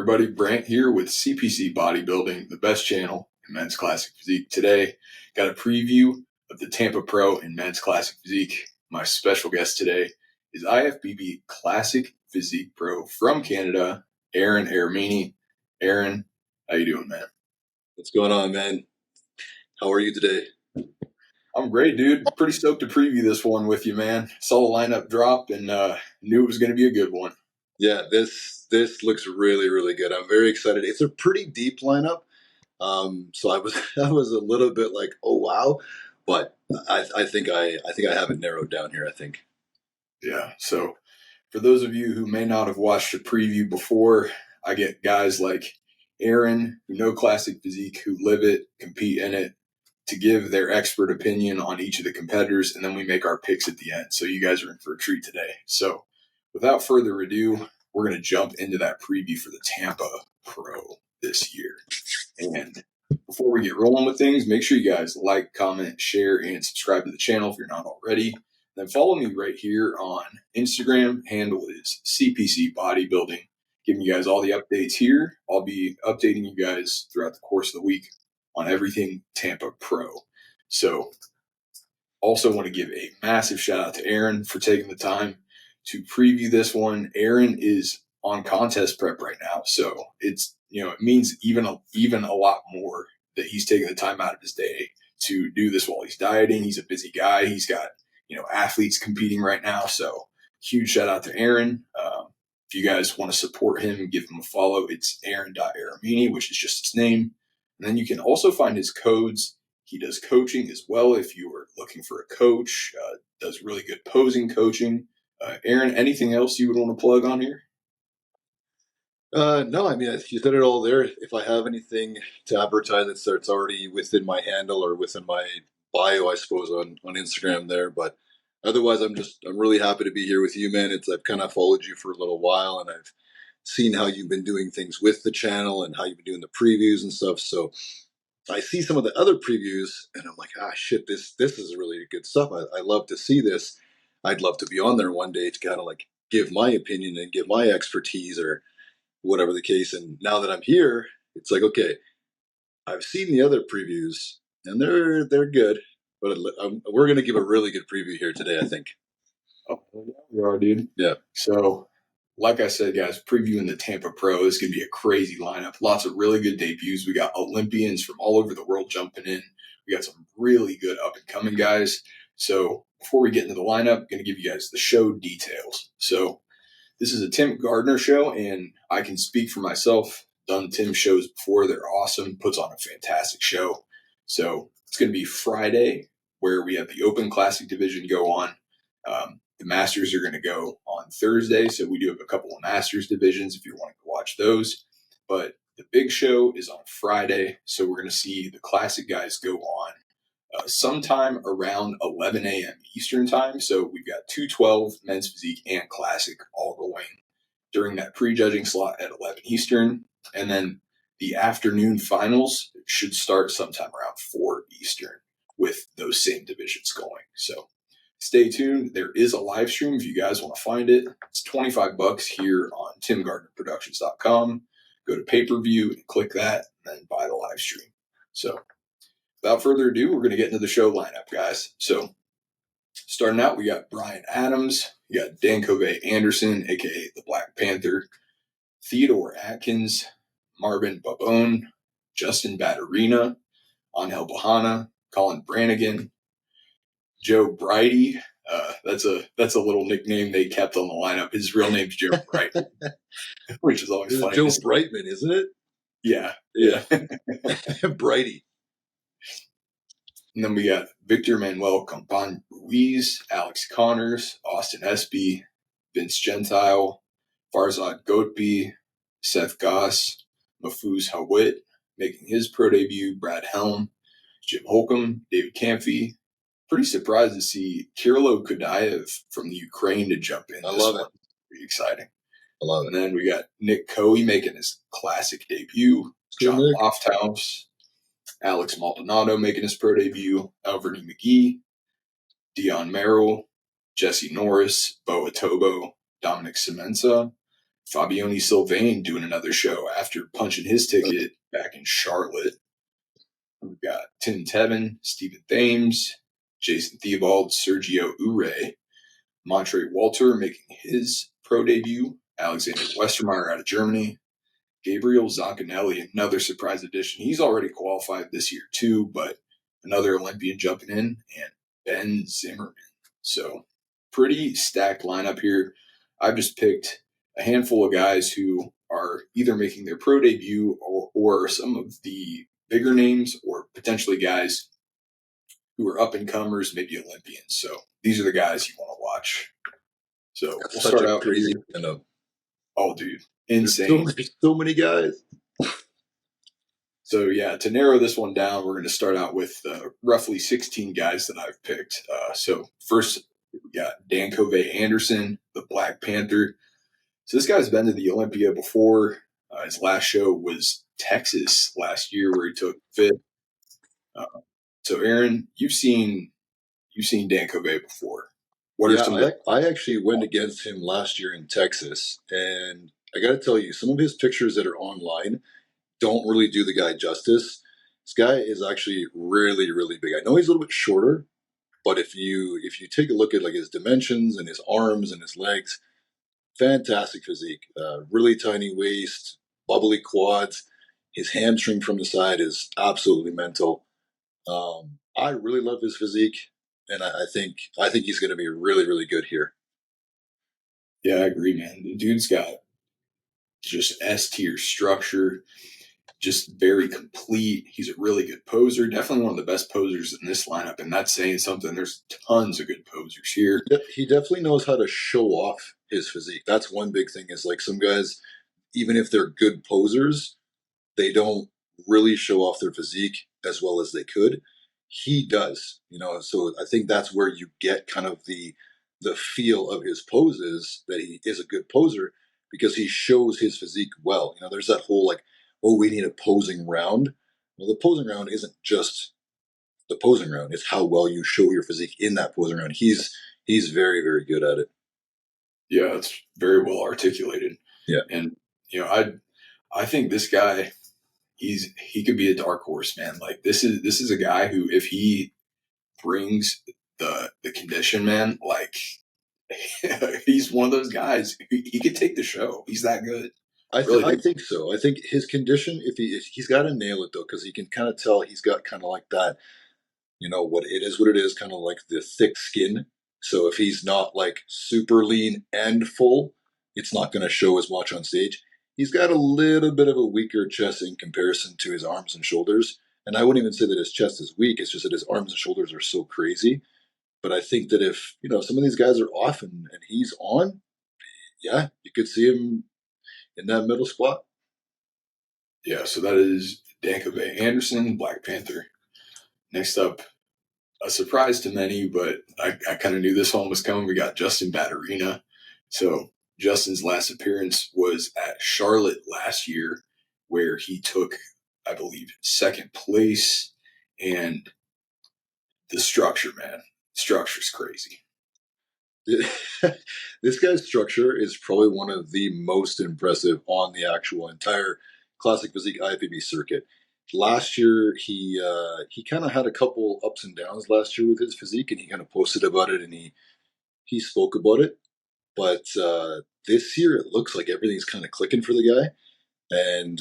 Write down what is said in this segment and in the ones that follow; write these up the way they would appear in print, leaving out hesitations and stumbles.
everybody? Brant here with CPC Bodybuilding, the best channel in men's classic physique. Today, got a preview of the Tampa Pro in men's classic physique. My special guest today is IFBB Classic Physique Pro from Canada, Aaron Aramini. Aaron, how you doing, man? What's going on, man? How are you today? I'm great, dude. Pretty stoked to preview this one with you, man. Saw the lineup drop and knew it was going to be a good one. Yeah, this looks really, really good. I'm very excited. It's a pretty deep lineup, so I was I was a little bit like, oh wow, but I think I have it narrowed down here. I think. Yeah. So for those of you who may not have watched a preview before, I get guys like Aaron who know classic physique, who live it, compete in it, to give their expert opinion on each of the competitors, and then we make our picks at the end. So you guys are in for a treat today. So without further ado, we're going to jump into that preview for the Tampa Pro this year. And before we get rolling with things, make sure you guys like, comment, share, and subscribe to the channel if you're not already. Then follow me right here on Instagram. Handle is CPC Bodybuilding. Giving you guys all the updates here. I'll be updating you guys throughout the course of the week on everything Tampa Pro. So also want to give a massive shout out to Aaron for taking the time to preview this one. Aaron is on contest prep right now. So it's, it means even a lot more that he's taking the time out of his day to do this while he's dieting. He's a busy guy. He's got, athletes competing right now. So huge shout out to Aaron. If you guys want to support him, give him a follow. It's Aaron.Aramini, which is just his name. And then you can also find his codes. He does coaching as well if you are looking for a coach. Does really good posing coaching. Aaron, anything else you would want to plug on here? No, I mean, you said it all there. If I have anything to advertise, it's already within my handle or within my bio, I suppose, on Instagram there. But otherwise, I'm really happy to be here with you, man. I've kind of followed you for a little while, and I've seen how you've been doing things with the channel and how you've been doing the previews and stuff. So I see some of the other previews, and I'm like, shit, this is really good stuff. I love to see this. I'd love to be on there one day to kind of like give my opinion and give my expertise or whatever the case. And now that I'm here, it's like, okay, I've seen the other previews and they're good, but we're going to give a really good preview here today, I think. Oh, we are, dude. Yeah. So, like I said, guys, previewing the Tampa Pro is going to be a crazy lineup. Lots of really good debuts. We got Olympians from all over the world jumping in. We got some really good up-and-coming guys. So, before we get into the lineup, I'm going to give you guys the show details. So, this is a Tim Gardner show, and I can speak for myself. Done Tim's shows before. They're awesome. Puts on a fantastic show. So it's going to be Friday, where we have the Open Classic division go on. The Masters are going to go on Thursday, so we do have a couple of Masters divisions if you're wanting to watch those. But the big show is on Friday, so we're going to see the Classic guys go on sometime around 11 a.m. Eastern time. So we've got 212 men's physique and classic all going during that prejudging slot at 11 Eastern. And then the afternoon finals should start sometime around 4 Eastern with those same divisions going. So stay tuned. There is a live stream if you guys want to find it. It's $25 here on timgardnerproductions.com. Go to pay-per-view and click that and then buy the live stream. So without further ado, we're going to get into the show lineup, guys. So starting out, we got Brian Adams. You got Dan Covey Anderson, a.k.a. the Black Panther. Theodore Atkins, Marvin Babone, Justin Batterina, Angel Bahana, Colin Brannigan, Joe Brighty. That's a little nickname they kept on the lineup. His real name's Joe Brighty, which is always funny. Joe Brightman, isn't it? Yeah. Brighty. And then we got Victor Manuel Campan Ruiz, Alex Connors, Austin Espy, Vince Gentile, Farzad Goatby, Seth Goss, Mahfouz Hawit, making his pro debut, Brad Helm, Jim Holcomb, David Camphy. Pretty surprised to see Kirilo Kudayev from the Ukraine to jump in. I love it. Pretty exciting. I love it. And then we got Nick Coey making his classic debut, John Lofthouse, Alex Maldonado making his pro debut, Alverny McGee, Dion Merrill, Jesse Norris, Bo Atobo, Dominic Semenza, Fabiani Sylvain doing another show after punching his ticket back in Charlotte. We've got Tim Tevin, Stephen Thames, Jason Theobald, Sergio Ure, Montre Walter making his pro debut, Alexander Westermeyer out of Germany, Gabriel Zancanelli, another surprise addition. He's already qualified this year too, but another Olympian jumping in, and Ben Zimmerman. So pretty stacked lineup here. I've just picked a handful of guys who are either making their pro debut or some of the bigger names, or potentially guys who are up and comers, maybe Olympians. So these are the guys you want to watch. So That's we'll such start a out crazy here. lineup. Oh, dude, There's insane. so many guys. So yeah, to narrow this one down, we're going to start out with roughly 16 guys that I've picked. So first, we got Dan Covey Anderson, the Black Panther. So this guy's been to the Olympia before. His last show was Texas last year, where he took fifth. Uh, so Aaron, you've seen Dan Covey before. What are Yeah, some of I actually went against him last year in Texas, and I got to tell you, some of his pictures that are online don't really do the guy justice. This guy is actually really, really big. I know he's a little bit shorter, but if you take a look at like his dimensions and his arms and his legs, fantastic physique. Really tiny waist, bubbly quads. His hamstring from the side is absolutely mental. I really love his physique, and I think he's going to be really, really good here. Yeah, I agree, man. The dude's got just S tier structure, just very complete. He's a really good poser. Definitely one of the best posers in this lineup, and that's saying something. There's tons of good posers here. He definitely knows how to show off his physique. That's one big thing. Is like some guys, even if they're good posers, they don't really show off their physique as well as they could. He does, so I think that's where you get kind of the feel of his poses, that he is a good poser, because he shows his physique well. There's that whole like, oh, we need a posing round. Well, the posing round isn't just the posing round, it's how well you show your physique in that posing round. He's very, very good at it. Yeah, it's very well articulated. Yeah. And I think this guy, he could be a dark horse, man. Like this is a guy who, if he brings the condition, man, like he's one of those guys. He could take the show. He's that good. Really I think. think so. I think his condition, if he's got to nail it though, because he can kind of tell he's got kind of like that, what it is, kind of like the thick skin. So if he's not like super lean and full, it's not going to show as much on stage. He's got a little bit of a weaker chest in comparison to his arms and shoulders. And I wouldn't even say that his chest is weak. It's just that his arms and shoulders are so crazy. But I think that if, some of these guys are off and he's on, yeah, you could see him in that middle spot. Yeah, so that is Dan Covey Anderson, Black Panther. Next up, a surprise to many, but I kind of knew this one was coming. We got Justin Batterina. So Justin's last appearance was at Charlotte last year, where he took, I believe, second place. And the structure, man, structure's crazy. This guy's structure is probably one of the most impressive on the actual entire classic physique IFBB circuit. Last year, he kind of had a couple ups and downs last year with his physique, and he kind of posted about it, and he spoke about it. But this year, it looks like everything's kind of clicking for the guy, and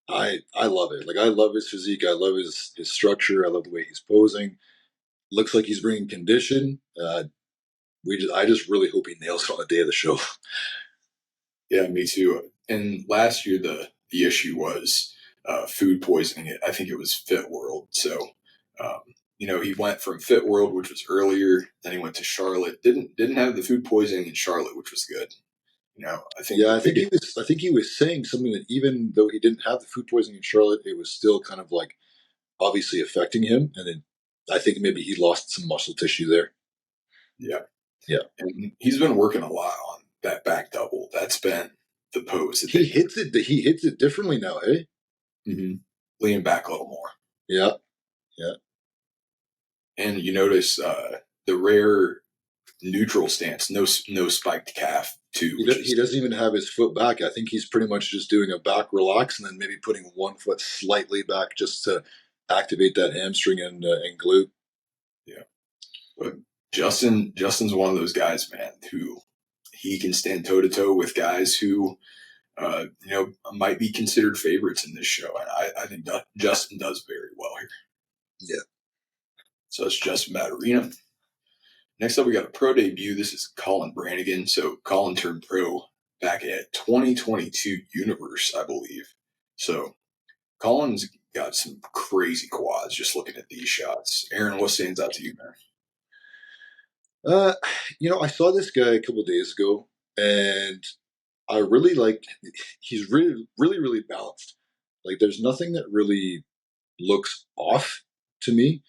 I love it. Like, I love his physique, I love his structure, I love the way he's posing. Looks like he's bringing condition. I just really hope he nails it on the day of the show. Yeah, me too. And last year, the issue was food poisoning. I think it was Fit World. So, um, he went from Fit World, which was earlier, then he went to Charlotte. Didn't have the food poisoning in Charlotte, which was good. I think Yeah, the biggest. I think he was saying something that even though he didn't have the food poisoning in Charlotte, it was still kind of like obviously affecting him, and then I think maybe he lost some muscle tissue there. Yeah, Yeah, and he's been working a lot on that back double. That's been the pose that he they hits it. He hits it differently now, eh? lean back a little more. Yeah, yeah. And you notice the rare neutral stance, no spiked calf too. He doesn't even have his foot back. I think he's pretty much just doing a back relax and then maybe putting one foot slightly back just to activate that hamstring and glute. Yeah, but Justin's one of those guys, man, who he can stand toe to toe with guys who, might be considered favorites in this show, and I think Justin does very well here. Yeah. So it's Justin Matarina. Next up, we got a pro debut. This is Colin Brannigan. So Colin turned pro back at 2022 Universe, I believe. So Colin's got some crazy quads just looking at these shots. Aaron, what stands out to you, man? I saw this guy a couple of days ago, and I really like. He's really, really, really balanced. Like, there's nothing that really looks off to me.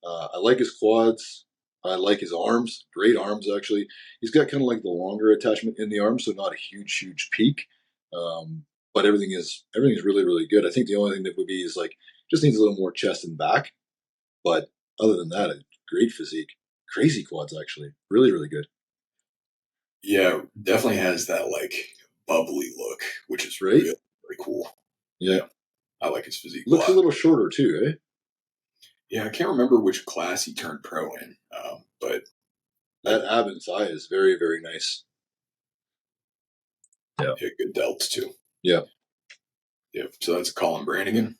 I like his quads. I like his arms. Great arms, actually. He's got kind of like the longer attachment in the arm, so not a huge peak. But everything is really, really good. I think the only thing that would be is like just needs a little more chest and back. But other than that, a great physique. Crazy quads, actually. Really, really good. Yeah, definitely has that like bubbly look, which is right? really, really cool. Yeah. I like his physique. Looks a little shorter too, eh? Yeah, I can't remember which class he turned pro in, but that ab and thigh is very, very nice. Yeah, good delts too. Yeah. Yep. So that's Colin Brannigan.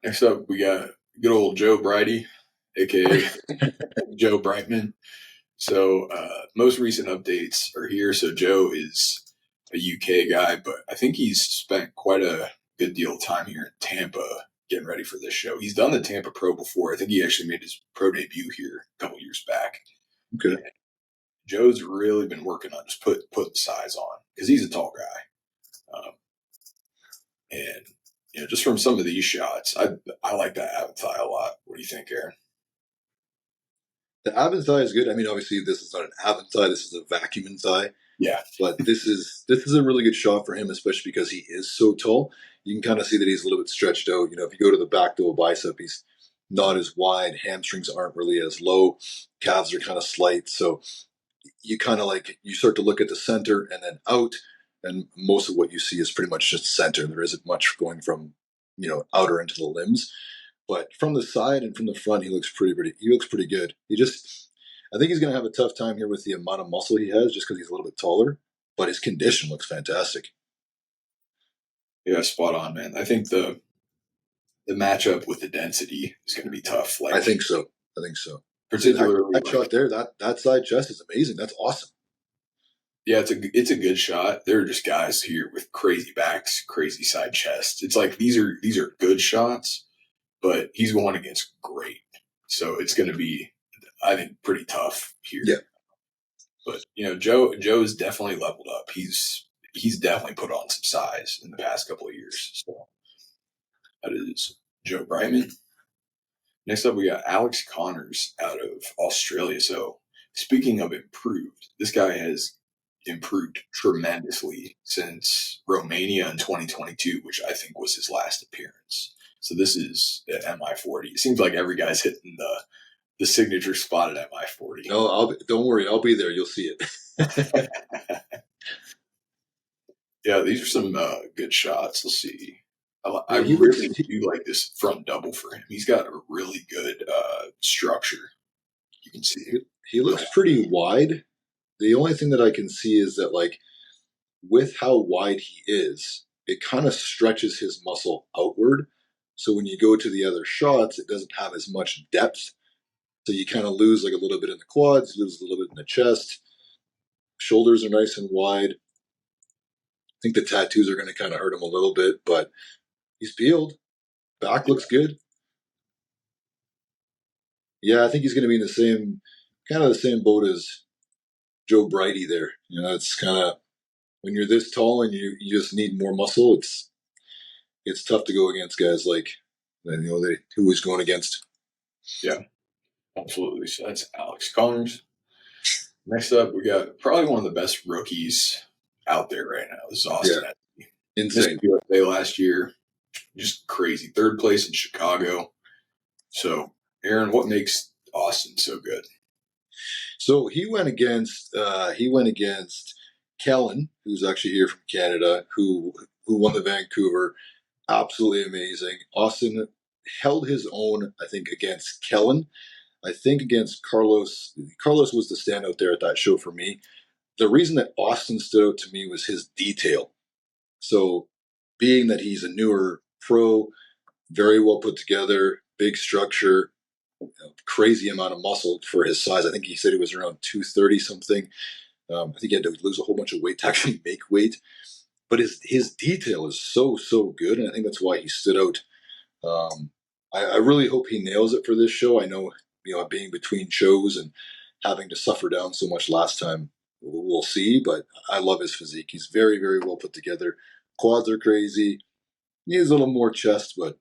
Next up, we got good old Joe Bridey, aka Joe Brightman. So most recent updates are here. So Joe is a UK guy, but I think he's spent quite a good deal of time here in Tampa getting ready for this show. He's done the Tampa Pro before. I think he actually made his pro debut here a couple years back. Okay. And Joe's really been working on just putting size on because he's a tall guy. And just from some of these shots, I like that ab and thigh a lot. What do you think, Aaron? The ab and thigh is good. I mean, obviously, this is not an ab and thigh. This is a vacuum and thigh. Yeah. But this is a really good shot for him, especially because he is so tall. You can kind of see that he's a little bit stretched out. If you go to the back double bicep, he's not as wide. Hamstrings aren't really as low. Calves are kind of slight. So you kind of you start to look at the center and then out. And most of what you see is pretty much just center. There isn't much going from, outer into the limbs. But from the side and from the front, he looks pretty good. I think he's going to have a tough time here with the amount of muscle he has just because he's a little bit taller. But his condition looks fantastic. Yeah, spot on, man. I think the matchup with the density is going to be tough. I think so. Particularly that shot there, that side chest is amazing. That's awesome. Yeah, it's a good shot. There are just guys here with crazy backs, crazy side chests. It's like these are good shots, but he's going against great. So it's going to be, I think, pretty tough here. Yeah. But Joe's definitely leveled up. He's definitely put on some size in the past couple of years. So that is Joe Brightman. Next up, we got Alex Connors out of Australia. So speaking of improved, this guy has improved tremendously since Romania in 2022, which I think was his last appearance. So this is at MI40. It seems like every guy's hitting the signature spot at MI40. No, don't worry. I'll be there. You'll see it. Yeah, these are some good shots. Let's see. I really do like this front double for him. He's got a really good structure. You can see it. He looks pretty wide. The only thing that I can see is that, with how wide he is, it kind of stretches his muscle outward. So when you go to the other shots, it doesn't have as much depth. So you kind of lose a little bit in the quads, lose a little bit in the chest. Shoulders are nice and wide. I think the tattoos are going to kind of hurt him a little bit, but he's peeled. Back looks good. Yeah, I think he's going to be in the same boat as Joe Bridey there. It's kind of, when you're this tall and you just need more muscle, it's tough to go against guys who he's going against. Yeah, absolutely. So that's Alex Connors. Next up, we got probably one of the best rookies out there right now. This is Austin. Yeah. Insane. USA last year, just crazy. Third place in Chicago. So, Aaron, what makes Austin so good? So he went against Kellen, who's actually here from Canada, who won the Vancouver. Absolutely amazing. Austin held his own, I think, against Kellen. I think against Carlos. Carlos was the standout there at that show for me. The reason that Austin stood out to me was his detail. So, being that he's a newer pro, very well put together, big structure, crazy amount of muscle for his size. I think he said he was around 230 something. I think he had to lose a whole bunch of weight to actually make weight. But his detail is so good, and I think that's why he stood out. I really hope he nails it for this show. I know, being between shows and having to suffer down so much last time, we'll see. But I love his physique. He's very, very well put together. Quads are crazy. He needs a little more chest, but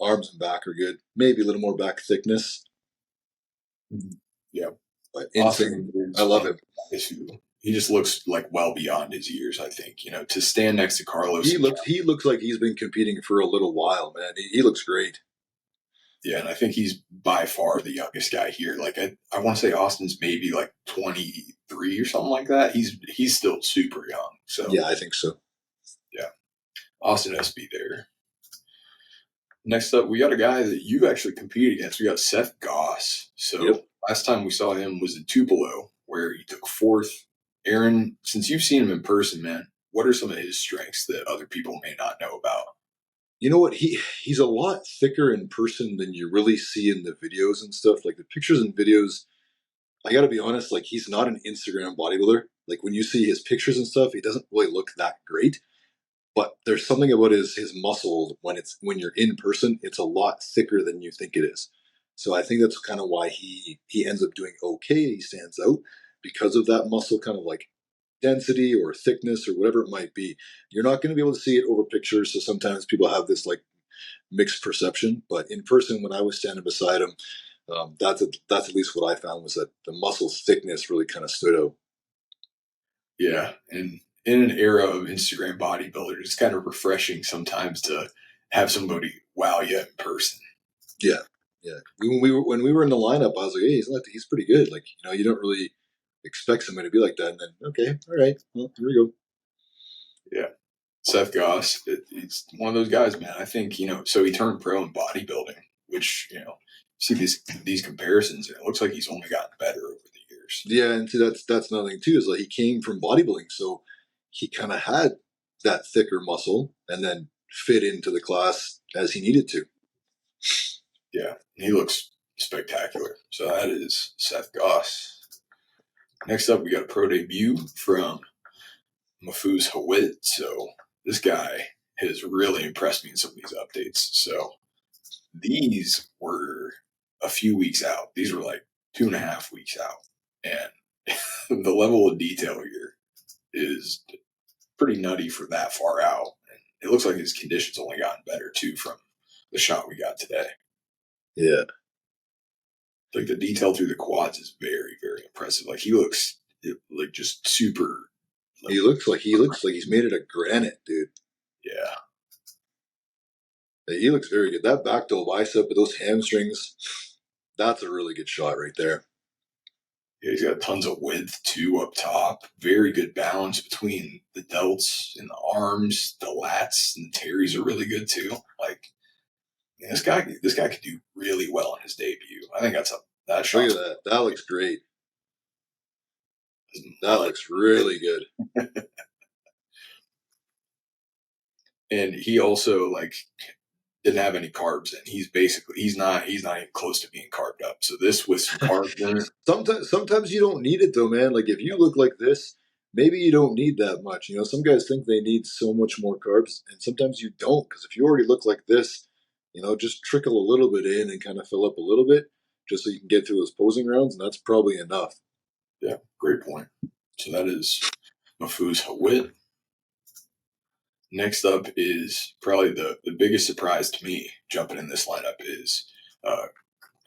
arms and back are good. Maybe a little more back thickness. Yeah. But insane. I love him. He just looks like well beyond his years, I think. To stand next to Carlos. He looks like he's been competing for a little while, man. He looks great. Yeah, and I think he's by far the youngest guy here. Like I want to say Austin's maybe like 23 or something like that. He's still super young. So yeah, I think so. Yeah, Austin SB there. Next up, we got a guy that you've actually competed against. We got Seth Goss. So Last time we saw him was in Tupelo, where he took fourth. Aaron, since you've seen him in person, man, what are some of his strengths that other people may not know about? You know what? He's a lot thicker in person than you really see in the videos and stuff. Like the pictures and videos, I got to be honest, like he's not an Instagram bodybuilder. Like when you see his pictures and stuff, he doesn't really look that great. But there's something about his muscle when you're in person, it's a lot thicker than you think it is. So I think that's kind of why he ends up doing okay. He stands out because of that muscle kind of like density or thickness or whatever it might be. You're not going to be able to see it over pictures. So sometimes people have this like mixed perception, but in person, when I was standing beside him, that's at least what I found was that the muscle thickness really kind of stood out. Yeah. And in an era of Instagram bodybuilders, it's kind of refreshing sometimes to have somebody wow you in person. Yeah. Yeah. When we were in the lineup, I was like, hey, he's pretty good. Like, you don't really expect somebody to be like that. And then, okay, all right, well, here we go. Yeah. Seth Goss, he's one of those guys, man. I think, so he turned pro in bodybuilding, which, see these comparisons, and it looks like he's only gotten better over the years. Yeah, and see, that's another thing, too, is like he came from bodybuilding, so he kind of had that thicker muscle and then fit into the class as he needed to. Yeah, he looks spectacular. So that is Seth Goss. Next up, we got a pro debut from Mahfouz Hawit. So this guy has really impressed me in some of these updates. So these were a few weeks out. These were like 2.5 weeks out. And the level of detail here is pretty nutty for that far out. And it looks like his condition's only gotten better too from the shot we got today. Yeah. Like the detail through the quads is very, very impressive. Like he looks like just super. He looks like he's made it of granite, dude. Yeah. He looks very good. That back double bicep with those hamstrings, that's a really good shot right there. Yeah, he's got tons of width too up top. Very good balance between the delts and the arms. The lats and the teres are really good too. Like this guy could do really well in his debut. I think that shot. Look at that. That looks great. That looks really good. And he also didn't have any carbs in. He's not even close to being carved up. So this with some carbs in it. Sometimes you don't need it though, man. Like if you look like this, maybe you don't need that much. Some guys think they need so much more carbs, and sometimes you don't. Because if you already look like this, just trickle a little bit in and kind of fill up a little bit, just so you can get through those posing rounds, and that's probably enough. Yeah, great point. So that is Mahfouz Hawit. Next up is probably the biggest surprise to me jumping in this lineup is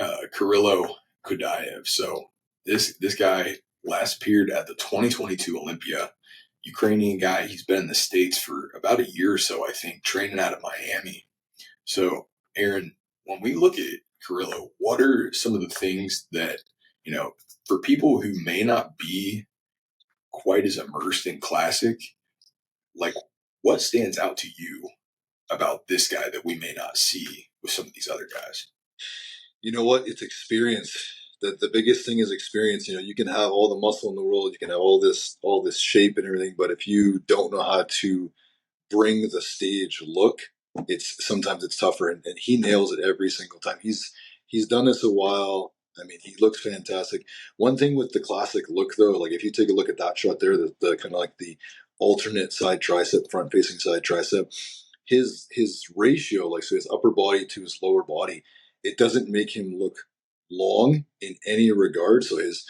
Kirilo Kudayev. So this guy last appeared at the 2022 Olympia. Ukrainian guy. He's been in the States for about a year or so, I think, training out of Miami. So, Aaron, when we look at Kirilo, what are some of the things that For people who may not be quite as immersed in classic, like what stands out to you about this guy that we may not see with some of these other guys? You know what? It's experience. The biggest thing is experience. You can have all the muscle in the world, you can have all this shape and everything, but if you don't know how to bring the stage look, sometimes it's tougher, and he nails it every single time. He's done this a while. I mean, he looks fantastic. One thing with the classic look, though, like if you take a look at that shot there, the kind of like the alternate side tricep, front facing side tricep, his ratio, like so his upper body to his lower body, it doesn't make him look long in any regard. So his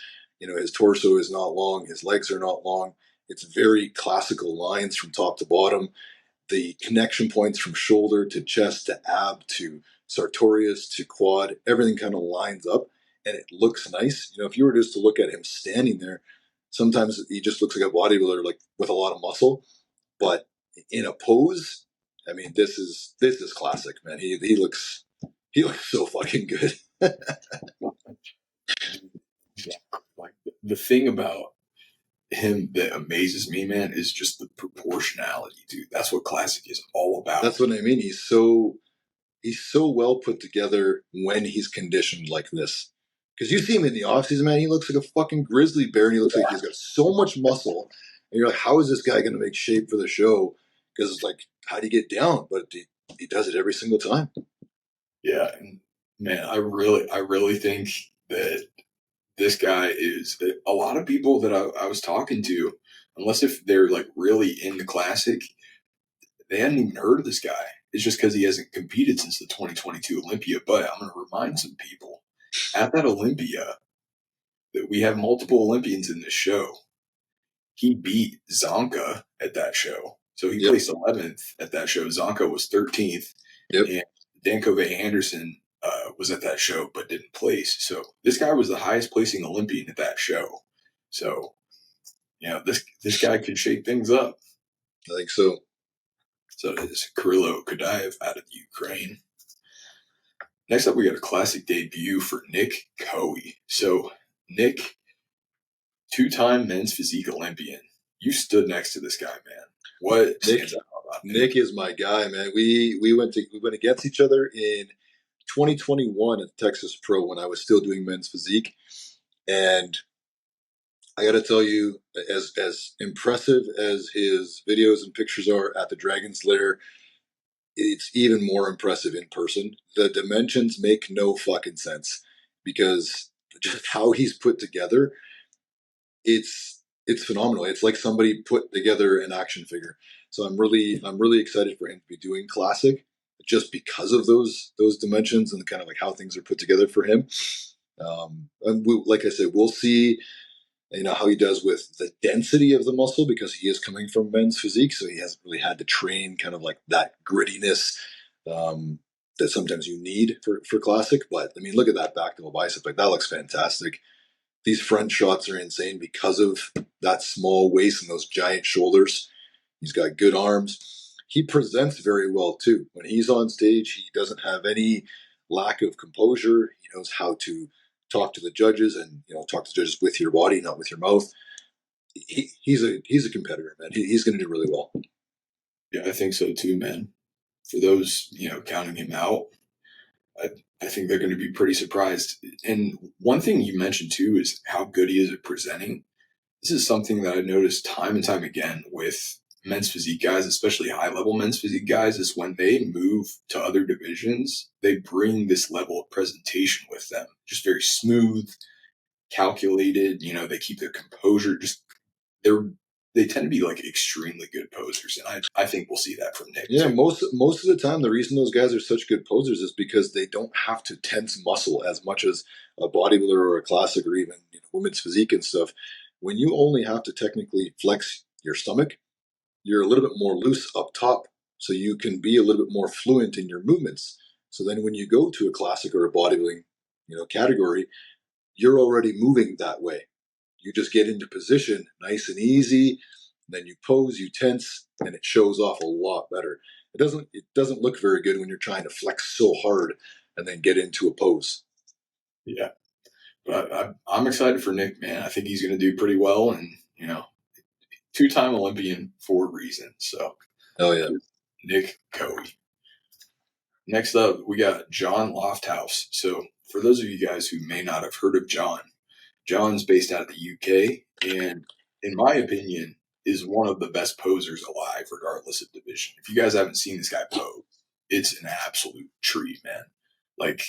torso is not long, his legs are not long. It's very classical lines from top to bottom. The connection points from shoulder to chest to ab to sartorius to quad, everything kind of lines up and it looks nice. If you were just to look at him standing there, sometimes he just looks like a bodybuilder, like with a lot of muscle. But in a pose, I mean, this is classic, man. He looks so fucking good. Yeah. Like the thing about him that amazes me, man, is just the proportionality, dude. That's what classic is all about. That's what I mean. He's so well put together when he's conditioned like this. Because you see him in the offseason, man, he looks like a fucking grizzly bear, and he looks like he's got so much muscle. And you're like, how is this guy going to make shape for the show? Because it's like, how do you get down? But he does it every single time. Yeah, and man, I really think that this guy is a lot of people that I was talking to, unless if they're like really in the classic, they hadn't even heard of this guy. It's just because he hasn't competed since the 2022 Olympia. But I'm going to remind some people at that Olympia that we have multiple Olympians in this show. He beat Zonka at that show. So he placed 11th at that show. Zonka was 13th. Yep. And Dankove Anderson was at that show but didn't place. So this guy was the highest placing Olympian at that show. So, this guy could shake things up. I think so. So it is Kirilo Kudayev out of Ukraine. Next up, we got a classic debut for Nick Coey. So, Nick, two-time men's physique Olympian. You stood next to this guy, man. What stands out about Nick? Nick is my guy, man. We went against each other in 2021 at Texas Pro when I was still doing men's physique, and I got to tell you, as impressive as his videos and pictures are at the Dragon's Lair, it's even more impressive in person. The dimensions make no fucking sense because just how he's put together, it's phenomenal. It's like somebody put together an action figure. So I'm really excited for him to be doing classic just because of those dimensions and kind of like how things are put together for him. And like I said, we'll see how he does with the density of the muscle because he is coming from men's physique, so he hasn't really had to train kind of like that grittiness that sometimes you need for classic. But I mean, look at that back double bicep, like that looks fantastic. These front shots are insane because of that small waist and those giant shoulders. He's got good arms. He presents very well too. When he's on stage, he doesn't have any lack of composure. He knows how to talk to the judges and talk to the judges with your body, not with your mouth. He's a competitor, man. He's going to do really well. Yeah, I think so too, man. For those counting him out, I think they're going to be pretty surprised. And one thing you mentioned too is how good he is at presenting. This is something that I've noticed time and time again with men's physique guys, especially high-level men's physique guys, is when they move to other divisions, they bring this level of presentation with them. Just very smooth, calculated, they keep their composure. They tend to be like extremely good posers, and I think we'll see that from Nick. Yeah, too. most of the time, the reason those guys are such good posers is because they don't have to tense muscle as much as a bodybuilder or a classic or even women's physique and stuff. When you only have to technically flex your stomach, you're a little bit more loose up top, so you can be a little bit more fluent in your movements. So then when you go to a classic or a bodybuilding, category, you're already moving that way. You just get into position nice and easy, then you pose, you tense, and it shows off a lot better. It doesn't look very good when you're trying to flex so hard and then get into a pose. Yeah. But I'm excited for Nick, man. I think he's going to do pretty well, and two-time Olympian for a reason. So, Hell yeah. Nick Coey. Next up, we got John Lofthouse. So, for those of you guys who may not have heard of John, John's based out of the UK, and in my opinion, is one of the best posers alive, regardless of division. If you guys haven't seen this guy pose, it's an absolute treat, man. Like,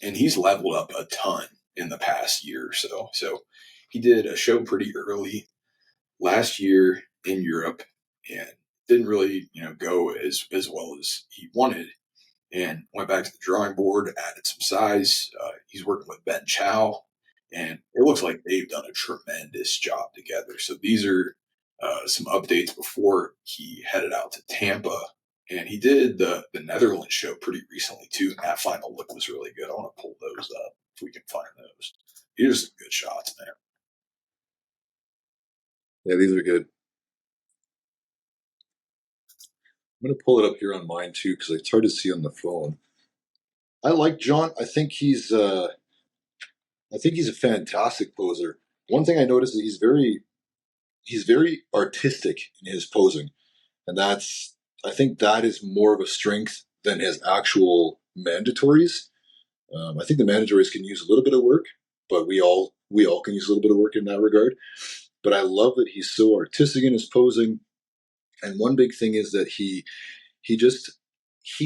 and he's leveled up a ton in the past year or so. So, he did a show pretty early last year in Europe, and didn't really, go as well as he wanted, and went back to the drawing board, added some size. He's working with Ben Chow, and it looks like they've done a tremendous job together. So these are some updates before he headed out to Tampa. And he did the Netherlands show pretty recently, too. And that final look was really good. I want to pull those up if we can find those. These are some good shots, man. Yeah, these are good. I'm going to pull it up here on mine too because it's hard to see on the phone. I like John. I think he's a fantastic poser. One thing I noticed is he's very artistic in his posing, and I think that is more of a strength than his actual mandatories. I think the mandatories can use a little bit of work, but we all can use a little bit of work in that regard. But I love that he's so artistic in his posing. And one big thing is that he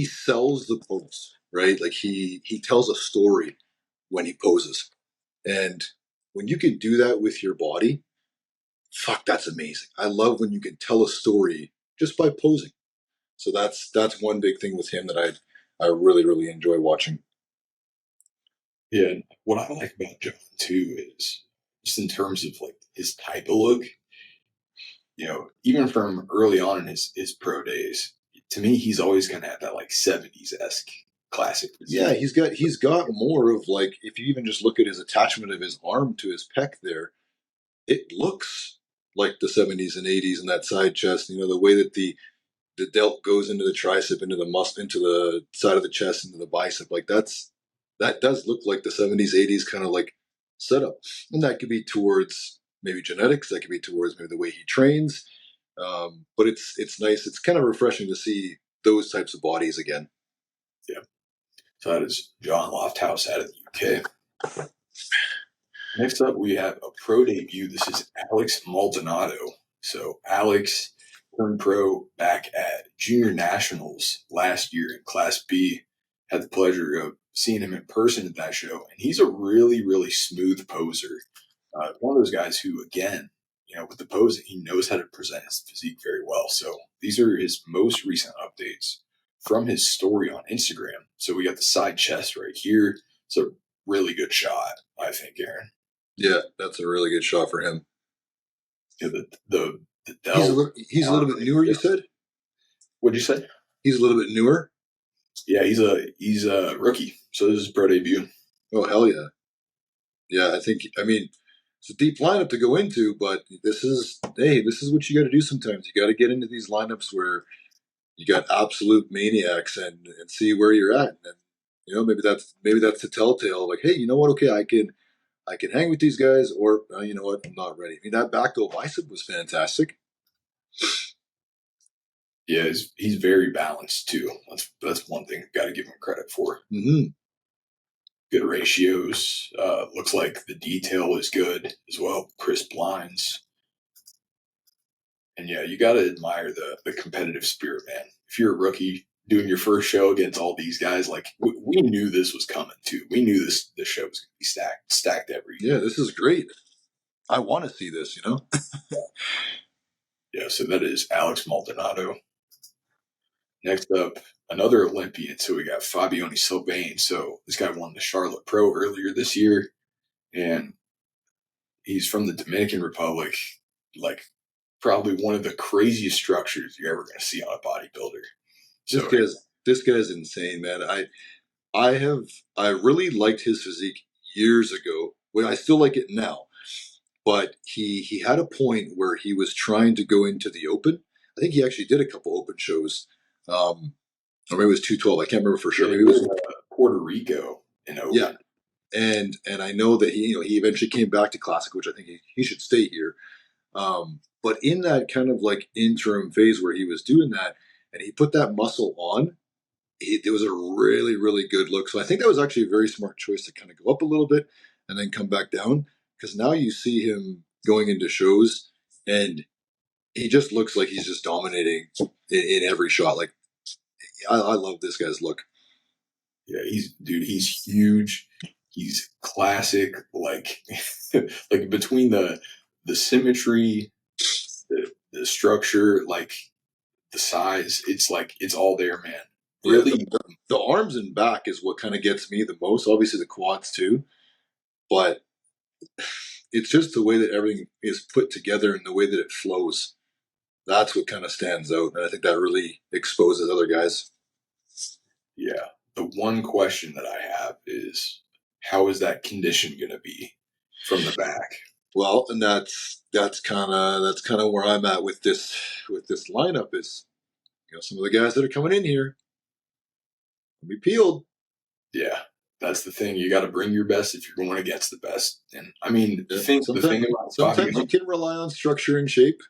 sells the pose, right? Like he tells a story when he poses. And when you can do that with your body, fuck, that's amazing. I love when you can tell a story just by posing. So that's one big thing with him that I really, really enjoy watching. Yeah, and what I like about John too is just in terms of like his type of look, even from early on in his pro days, to me, he's always kind of had that like 70s esque classic physique. Yeah, he's got more of like, if you even just look at his attachment of his arm to his pec there, it looks like the 70s and 80s and that side chest, the way that the delt goes into the tricep, into the muscle, into the side of the chest, into the bicep, like that does look like the 70s, 80s kind of like setup. And that could be towards maybe genetics, that could be towards maybe the way he trains. But it's nice. It's kind of refreshing to see those types of bodies again. Yeah. So that is John Lofthouse out of the UK. Next up, we have a pro debut. This is Alex Maldonado. So Alex turned pro back at Junior Nationals last year in Class B. Had the pleasure of seeing him in person at that show, and he's a really, really smooth poser. One of those guys who, again, with the posing, he knows how to present his physique very well. So these are his most recent updates from his story on Instagram. So we got the side chest right here. It's a really good shot, I think, Aaron. Yeah, that's a really good shot for him. Yeah, the he's a little bit newer, you said? What'd you say? He's a little bit newer? Yeah, he's a rookie. So this is his pro debut. Oh, hell yeah. Yeah, it's a deep lineup to go into, but this is what you got to do sometimes. You got to get into these lineups where you got absolute maniacs and see where you're at. And maybe that's the telltale. Like, hey, you know what? Okay, I can hang with these guys, or you know what? I'm not ready. I mean, that back door bicep was fantastic. Yeah, he's very balanced too. That's one thing I've got to give him credit for. Mm-hmm. Good ratios. Looks like the detail is good as well. Crisp lines. And yeah, you got to admire the competitive spirit, man. If you're a rookie doing your first show against all these guys, like we knew this was coming too. We knew this show was going to be stacked every year. Yeah, this is great. I want to see this, Yeah, so that is Alex Maldonado. Next up, another Olympian. So we got Fabione Sylvain. So this guy won the Charlotte Pro earlier this year, and he's from the Dominican Republic. Like probably one of the craziest structures you're ever going to see on a bodybuilder. So this guy's insane, man. I really liked his physique years ago. Well, I still like it now, but he had a point where he was trying to go into the open. I think he actually did a couple open shows, or maybe it was 212. I can't remember for sure. Maybe Maybe it was Puerto Rico in open. Yeah, and I know that he eventually came back to Classic, which I think he should stay here. But in that kind of like interim phase where he was doing that, and he put that muscle on, it was a really, really good look. So I think that was actually a very smart choice to kind of go up a little bit and then come back down, because now you see him going into shows and he just looks like he's just dominating in every shot. Like I love this guy's look. Yeah, he's huge. He's classic. Like like between the symmetry, the structure, like the size, it's like it's all there, man. Yeah, Really, the arms and back is what kind of gets me the most. Obviously the quads too, but it's just the way that everything is put together and the way that it flows. That's what kind of stands out, and I think that really exposes other guys. yeah. The one question that I have is how is that condition going to be from the back? Well, and that's kind of where I'm at with this lineup is, some of the guys that are coming in here will be peeled. Yeah, that's the thing. You got to bring your best if you're going against the best. And I mean, Yeah. the thing about Sometimes you Fabio, can rely on structure and shape.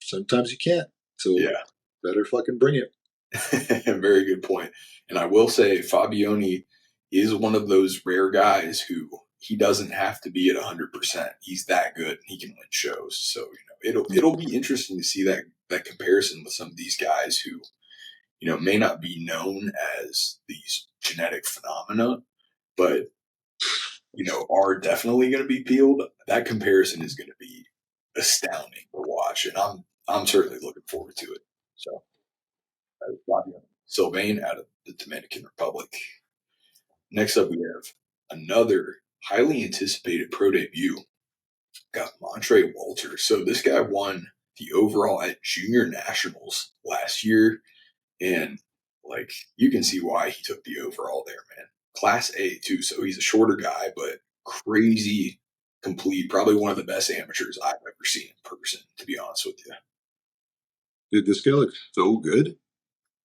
Sometimes you can't. So yeah, better fucking bring it. very good point. And I will say, Fabioni is one of those rare guys who he doesn't have to be at 100%. He's that good. He can win shows. So it'll be interesting to see that comparison with some of these guys who may not be known as these genetic phenomena, but are definitely going to be peeled. That comparison is going to be astounding to watch, and I'm certainly looking forward to it. So, Fabio Sylvain out of the Dominican Republic. Next up, we have another highly anticipated pro debut. Got Montre Walter. So this guy won the overall at Junior Nationals last year, and like you can see why he took the overall there, man. Class A too, so he's a shorter guy, but crazy complete. Probably one of the best amateurs I've ever seen in person, to be honest with you. Dude, this guy looks so good.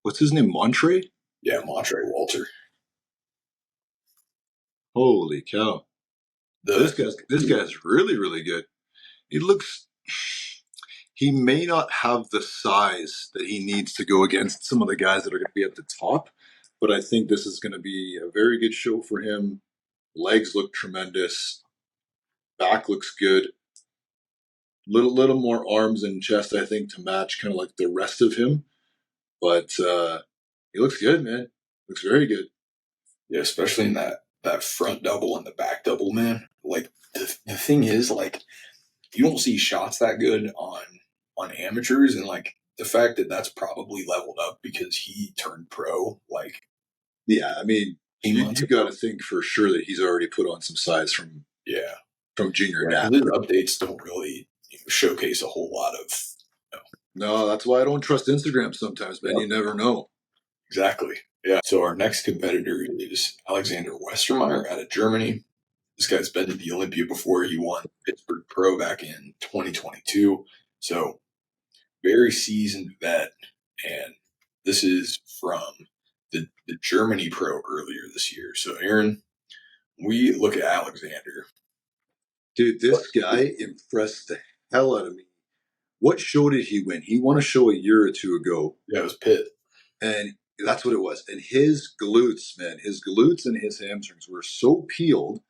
What's his name? Montre? Yeah, Montre Walter. Holy cow. This The guy's really, really good. He looks he may not have the size that he needs to go against some of the guys that are going to be at the top, but I think this is going to be a very good show for him. Legs look tremendous. Back looks good. Little more arms and chest, I think, to match kind of like the rest of him. But he looks good, man. Looks very good. Yeah, especially in that front double and the back double, man. Like the thing is, like you don't see shots that good on amateurs, and like the fact that that's probably leveled up because he turned pro like Yeah, I mean, 8 months you ago. got to think for sure that he's already put on some size Yeah, from junior yeah, nat. because his updates don't really showcase a whole lot of. No, that's why I don't trust Instagram sometimes, man. Yep, You never know. exactly. Yeah. So our next competitor is Alexander Westermeyer out of Germany. This guy's been to the Olympia before. He won Pittsburgh Pro back in 2022. So very seasoned vet, and this is from the Germany Pro earlier this year. So Aaron, we look at Alexander. Dude, this guy impressed the hell out of me. What show did he win? He won a show a year or two ago, Yeah, it was Pitt. and that's what it was. And his glutes, man, his glutes and his hamstrings were so peeled.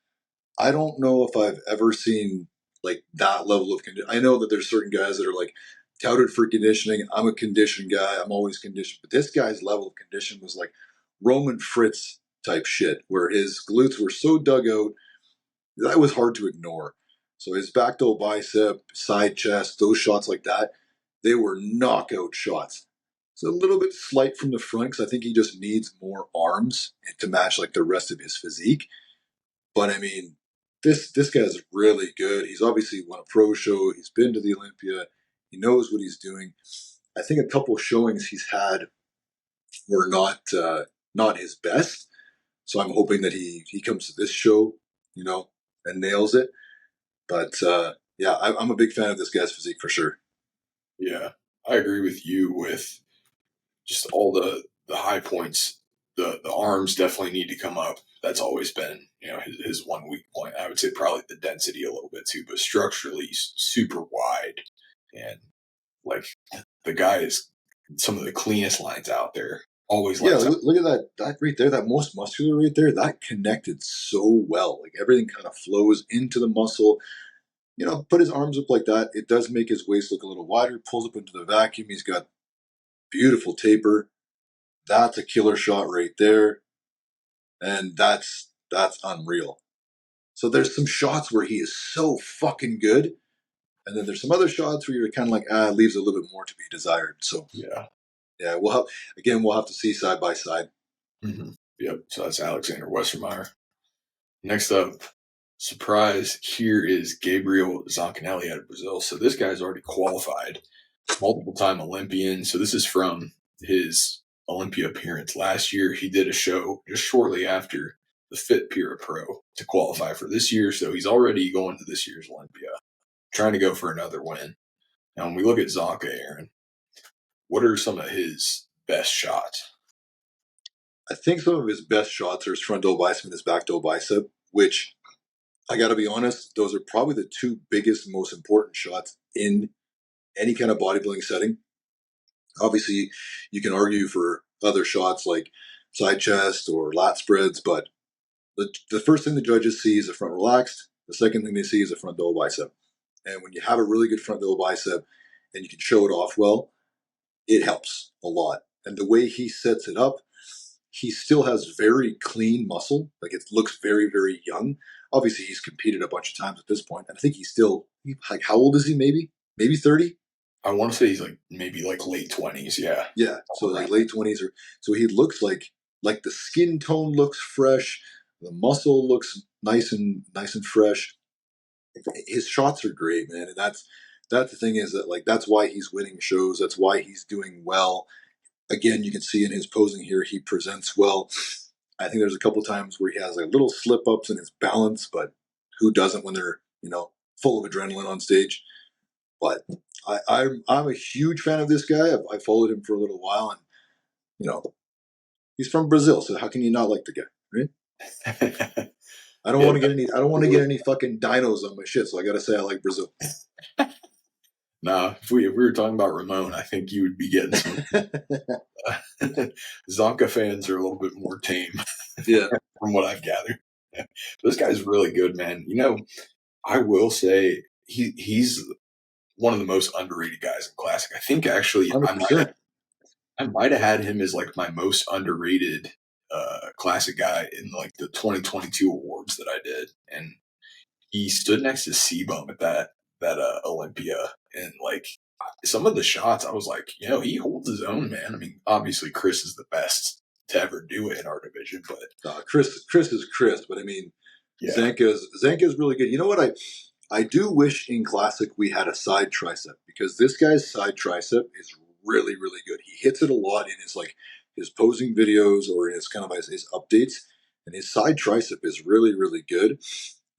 I don't know if I've ever seen like that level of condition. I know that there's certain guys that are like touted for conditioning. I'm a conditioned guy. I'm always conditioned. But this guy's level of condition was like Roman Fritz type shit, where his glutes were so dug out that was hard to ignore. So his back double bicep, side chest, those shots like that, they were knockout shots. It's a little bit slight from the front because I think he just needs more arms to match like the rest of his physique. But I mean, this guy's really good. He's obviously won a pro show. He's been to the Olympia. He knows what he's doing. I think a couple showings he's had were not his best. So I'm hoping that he comes to this show, and nails it. But yeah, I'm a big fan of this guy's physique for sure. Yeah, I agree with you with just all the high points. The arms definitely need to come up. That's always been his one weak point. I would say probably the density a little bit too, but structurally super wide. And like the guy is some of the cleanest lines out there. Always Yeah, lights out. look at that right there, that most muscular right there, that connected so well. Like everything kind of flows into the muscle. Put his arms up like that. It does make his waist look a little wider, pulls up into the vacuum. He's got beautiful taper. That's a killer shot right there. And that's unreal. So there's some shots where he is so fucking good. And then there's some other shots where you're kind of like, leaves a little bit more to be desired. So Yeah. We'll have to see side by side. Mm-hmm. Yep. So that's Alexander Westermeyer. Next up, surprise, here is Gabriel Zoncanelli out of Brazil. So this guy's already qualified, multiple-time Olympian. So this is from his Olympia appearance last year. He did a show just shortly after the Fit Pura Pro to qualify for this year. So he's already going to this year's Olympia, trying to go for another win. Now, when we look at Zonka, Aaron, what are some of his best shots? I think some of his best shots are his front double bicep and his back double bicep, which I got to be honest, those are probably the two biggest, most important shots in any kind of bodybuilding setting. Obviously, you can argue for other shots like side chest or lat spreads, but the first thing the judges see is the front relaxed. The second thing they see is the front double bicep. And when you have a really good front double bicep and you can show it off well, it helps a lot. And the way he sets it up, he still has very clean muscle. Like it looks very, very young. Obviously, he's competed a bunch of times at this point. And I think he's still, like, how old is he maybe? Maybe 30? I want to say he's like maybe like late 20s. Yeah. Yeah. So like late 20s. So he looks like the skin tone looks fresh. The muscle looks nice and fresh. His shots are great, man. And that's the thing is that like, that's why he's winning shows. That's why he's doing well. Again, you can see in his posing here, he presents well. I think there's a couple times where he has like little slip ups in his balance, but who doesn't when they're full of adrenaline on stage? But I'm a huge fan of this guy. I followed him for a little while, and he's from Brazil, so how can you not like the guy, right? I don't want to get any. I don't want to get any fucking dinos on my shit, so I got to say I like Brazil. Nah, if we were talking about Ramon, I think you would be getting some. Zonka fans are a little bit more tame, yeah, from what I've gathered. This guy's really good, man. I will say he's one of the most underrated guys in Classic. I think actually 100%. I might have had him as like my most underrated Classic guy in like the 2022 awards that I did, and he stood next to C-Bum at that Olympia, and like some of the shots, I was like, he holds his own, man. I mean, obviously Chris is the best to ever do it in our division, but Chris is Chris, but I mean, yeah. Zanka's really good. You know what I do wish in Classic we had a side tricep, because this guy's side tricep is really, really good. He hits it a lot in his posing videos or in his kind of his updates, and his side tricep is really, really good.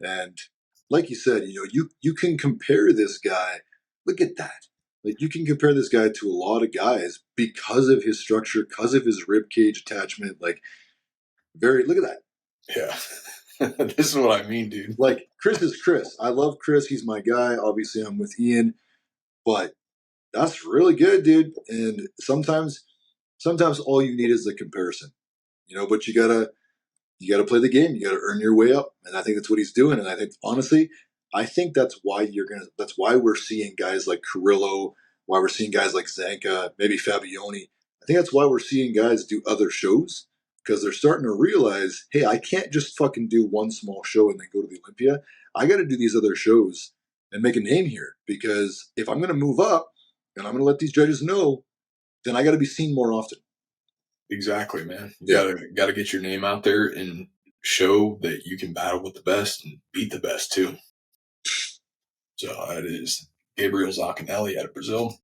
And like you said, you can compare this guy. Look at that. Like you can compare this guy to a lot of guys because of his structure, because of his rib cage attachment. Like look at that. Yeah. This is what I mean, dude. Like Chris is Chris. I love Chris. He's my guy. Obviously, I'm with Ian, but that's really good, dude. And sometimes all you need is the comparison, but you gotta play the game. You gotta earn your way up. And I think that's what he's doing. And I think, honestly, that's why we're seeing guys like Carrillo, why we're seeing guys like Zanka, maybe Fabioni. I think that's why we're seeing guys do other shows, because they're starting to realize, hey, I can't just fucking do one small show and then go to the Olympia. I got to do these other shows and make a name here, because if I'm going to move up and I'm going to let these judges know, then I got to be seen more often. Exactly, man. You gotta get your name out there and show that you can battle with the best and beat the best too. So it is Gabriel Zoncanelli out of Brazil.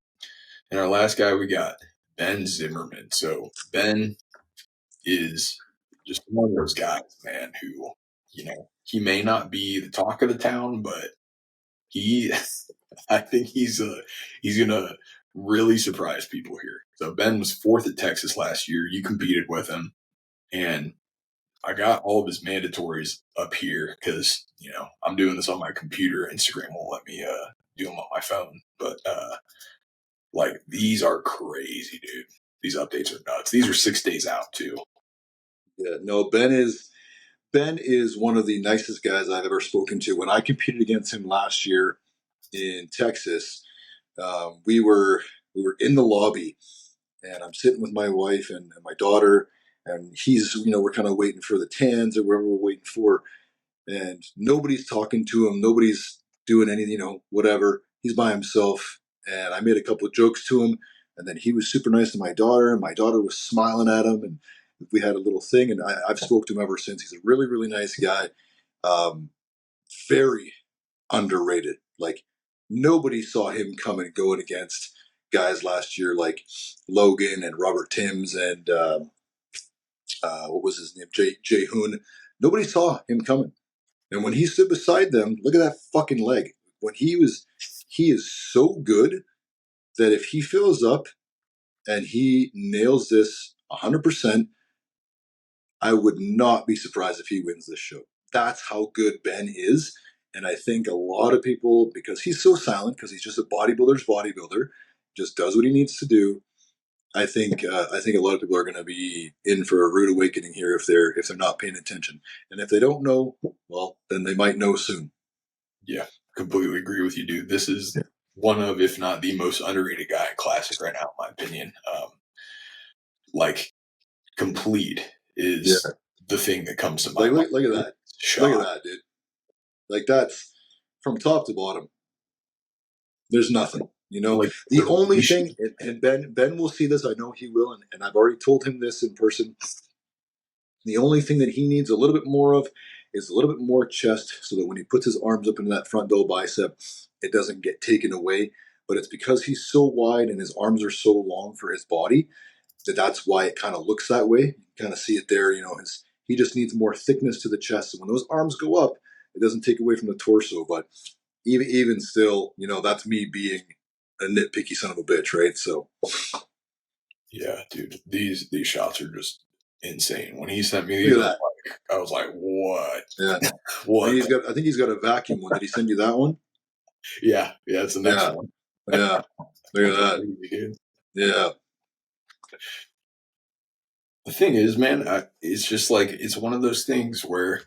And our last guy, we got Ben Zimmerman. So Ben is just one of those guys, man, who, he may not be the talk of the town, but I think he's going to really surprise people here. So Ben was 4th at Texas last year. You competed with him, and I got all of his mandatories up here because I'm doing this on my computer. Instagram won't let me do them on my phone, but like these are crazy, dude. These updates are nuts. These are 6 days out too. Yeah, no, Ben is one of the nicest guys I've ever spoken to. When I competed against him last year in Texas, we were in the lobby, and I'm sitting with my wife and my daughter, and we're kind of waiting for the tans or whatever we're waiting for, and nobody's talking to him, nobody's doing anything, whatever. He's by himself, and I made a couple of jokes to him, and then he was super nice to my daughter, and my daughter was smiling at him, and we had a little thing, and I've spoke to him ever since. He's a really, really nice guy, um, very underrated. Like nobody saw him coming going against guys last year like Logan and Robert Timms and what was his name, Jay Hoon. Nobody saw him coming. And when he stood beside them, look at that fucking leg. He is so good that if he fills up and he nails this 100%, I would not be surprised if he wins this show. That's how good Ben is. And I think a lot of people, because he's so silent, because he's just a bodybuilder's bodybuilder, just does what he needs to do. I think a lot of people are going to be in for a rude awakening here if they're not paying attention. And if they don't know, well, then they might know soon. Yeah, completely agree with you, dude. This is one of, if not the most underrated guy in Classic right now, in my opinion. Like complete Yeah, is the thing that comes to my like mind. look at that, look at Shot. that, dude. Like that's from top to bottom. There's nothing. Like The the only ratio. thing, and Ben will see this. I know he will, and I've already told him this in person. The only thing that he needs a little bit more of is a little bit more chest, so that when he puts his arms up into that front double bicep, it doesn't get taken away. But it's because he's so wide and his arms are so long for his body that's why it kind of looks that way. You kind of see it there. He just needs more thickness to the chest. So when those arms go up, it doesn't take away from the torso. But even still, that's me being a nitpicky son of a bitch, right? So Yeah, dude, these shots are just insane. When he sent me look these, at that. I was like, what? Yeah. What? I think he's got a vacuum one. Did he send you that one? Yeah, it's the next Yeah. one. Yeah. Look at that. Crazy, dude. Yeah. The thing is, man, it's just like it's one of those things where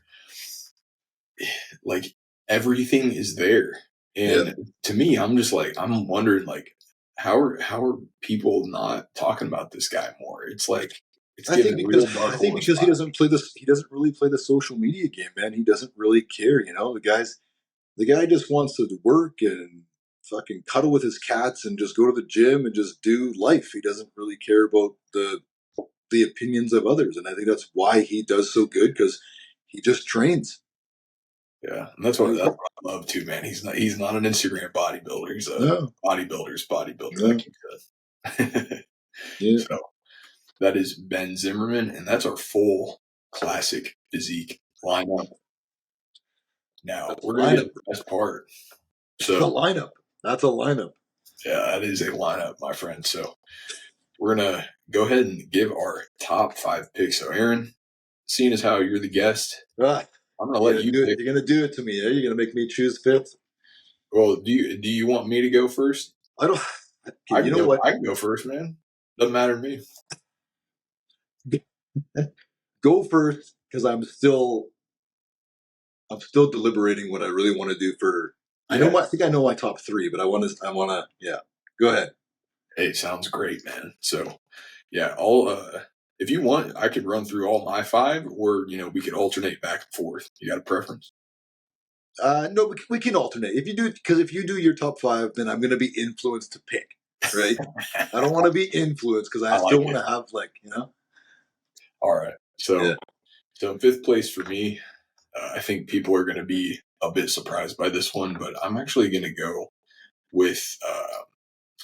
like everything is there, Yeah. and to me, I'm just like I'm wondering like how are people not talking about this guy more? It's like it's I think getting a real because dark I think horse because he vibe. doesn't play this. He doesn't really play the social media game, man. He doesn't really care. The guy just wants to work and fucking cuddle with his cats and just go to the gym and just do life. He doesn't really care about the opinions of others, and I think that's why he does so good because he just trains. Yeah, and that's what I love too, man. He's not an Instagram bodybuilder. He's a No, bodybuilder's bodybuilder, no, like you said. yeah, So that is Ben Zimmerman, and that's our full classic physique lineup. Now that's a we're gonna get lineup. to the best part. That's a So lineup. That's a lineup. yeah, that is a lineup, my friend. So we're gonna go ahead and give our top 5 picks. So Aaron, seeing as how you're the guest, Ah, I'm gonna let you pick. you're gonna do it to me. Eh? You're gonna make me choose fifth. Well, do you want me to go first? I don't. Okay, I you can know go. what? I can go first, man. Doesn't matter to me. Go first because I'm still deliberating what I really want to do for. Yeah. I think I know my top three, but I want to. Yeah, go ahead. Hey, sounds great, man. So, yeah, all if you want, I could run through all my 5, or we could alternate back and forth. You got a preference? No, we can alternate. If you do your top five, then I'm going to be influenced to pick. Right? I don't want to be influenced because I I still like want it. to have All right. Yeah. So in 5th place for me, I think people are going to be a bit surprised by this one, but I'm actually going to go with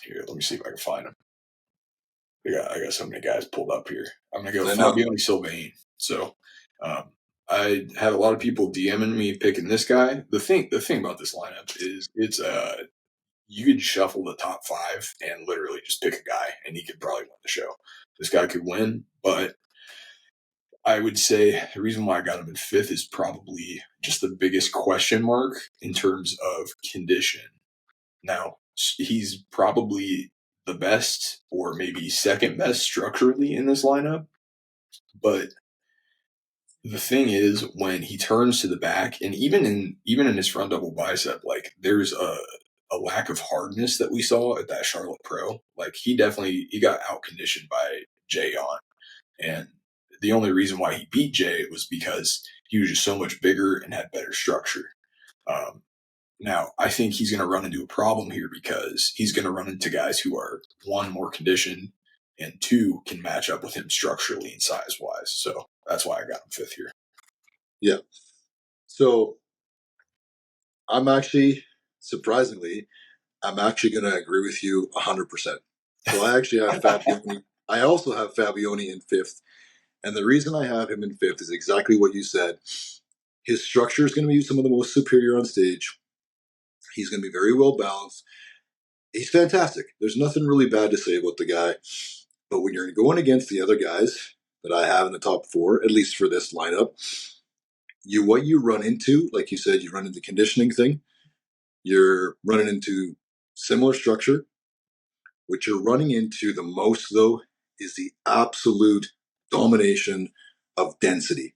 here. Let me see if I can find them. I got so many guys pulled up here. I'm going to go I know. Fabian Sylvain. So um, I had a lot of people DMing me picking this guy. The thing about this lineup is it's you could shuffle the top 5 and literally just pick a guy, and he could probably win the show. This guy could win, but I would say the reason why I got him in fifth is probably just the biggest question mark in terms of condition. Now, he's probably the best or maybe second best structurally in this lineup, but the thing is when he turns to the back and even in his front double bicep, like there's a lack of hardness that we saw at that Charlotte Pro. Like he got out conditioned by Jay on. And the only reason why he beat Jay was because he was just so much bigger and had better structure. Um, Now, I think he's going to run into a problem here because he's going to run into guys who are, one, more conditioned, and two, can match up with him structurally and size wise. So that's why I got him fifth here. Yeah. So I'm actually, surprisingly, I'm actually going to agree with you 100%. So I actually have Fabioni. I also have Fabioni in fifth. And the reason I have him in fifth is exactly what you said. His structure is going to be some of the most superior on stage. He's going to be very well balanced. He's fantastic. There's nothing really bad to say about the guy. But when you're going against the other guys that I have in the top four, at least for this lineup, what you run into, like you said, you run into conditioning thing. You're running into similar structure. What you're running into the most, though, is the absolute domination of density.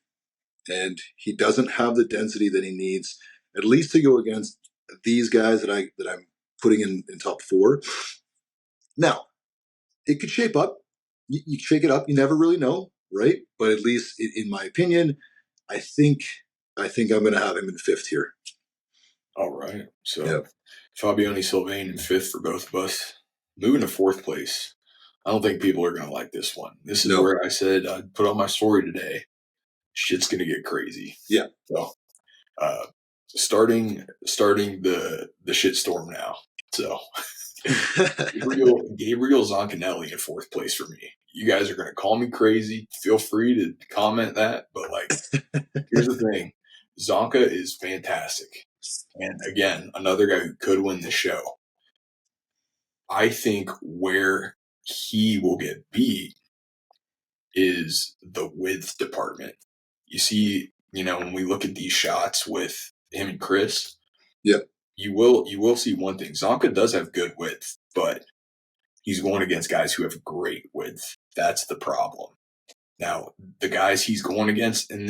And he doesn't have the density that he needs, at least to go against these guys that I'm putting in top four. Now, it could shape up. You shake it up. You never really know, right? But at least in my opinion, I think I'm going to have him in fifth here. All right. So Fabiani Sylvain in fifth for both of us. Moving to fourth place. I don't think people are going to like this one. This is where I said I'd put on my story today. Shit's going to get crazy. Yeah. So, starting the shitstorm now. So, Gabriel Zoncanelli in fourth place for me. You guys are going to call me crazy. Feel free to comment that. But here's the thing. Zonka is fantastic. And again, another guy who could win the show. I think where he will get beat is the width department. You see, when we look at these shots with him and Chris, you will see one thing. Zonka does have good width, but he's going against guys who have great width. That's the problem. Now, the guys he's going against in